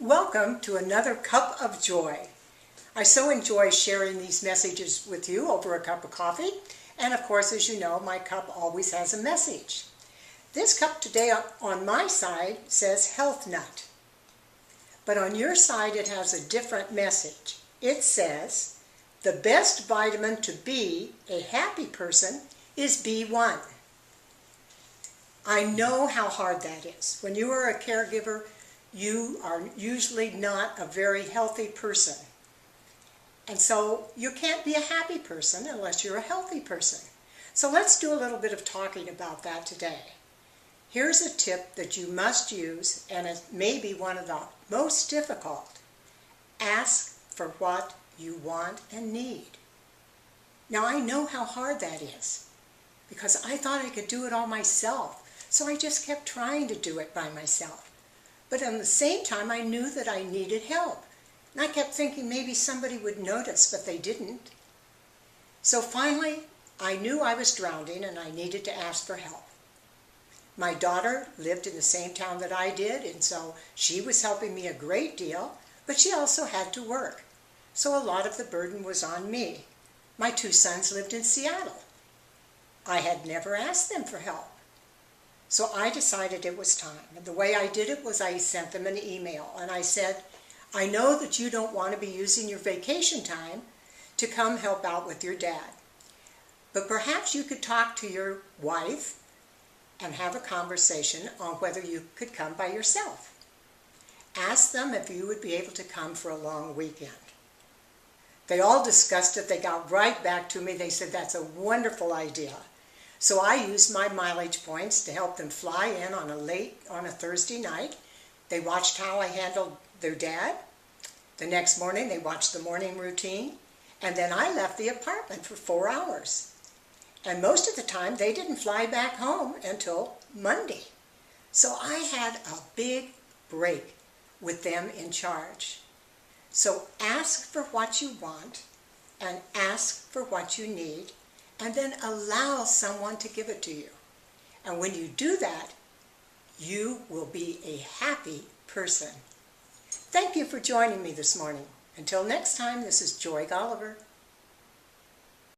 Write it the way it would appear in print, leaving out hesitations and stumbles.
Welcome to another Cup of Joy. I so enjoy sharing these messages with you over a cup of coffee, and of course, as you know, my cup always has a message. This cup today on my side says Health Nut, but on your side it has a different message. It says, the best vitamin to be a happy person is B1. I know how hard that is. When you are a caregiver, you are usually not a very healthy person. And so you can't be a happy person unless you're a healthy person. So let's do a little bit of talking about that today. Here's a tip that you must use, and it may be one of the most difficult. Ask for what you want and need. Now I know how hard that is, because I thought I could do it all myself, so I just kept trying to do it by myself. But at the same time, I knew that I needed help. And I kept thinking maybe somebody would notice, but they didn't. So finally, I knew I was drowning and I needed to ask for help. My daughter lived in the same town that I did, and so she was helping me a great deal, but she also had to work. So a lot of the burden was on me. My two sons lived in Seattle. I had never asked them for help. So I decided it was time. And the way I did it was I sent them an email. And I said, I know that you don't want to be using your vacation time to come help out with your dad. But perhaps you could talk to your wife and have a conversation on whether you could come by yourself. Ask them if you would be able to come for a long weekend. They all discussed it. They got right back to me. They said, that's a wonderful idea. So I used my mileage points to help them fly in on a Thursday night. They watched how I handled their dad. The next morning they watched the morning routine. And then I left the apartment for 4 hours. And most of the time they didn't fly back home until Monday. So I had a big break with them in charge. So ask for what you want and ask for what you need, and then allow someone to give it to you. And when you do that, you will be a happy person. Thank you for joining me this morning. Until next time, this is Joy Golliver.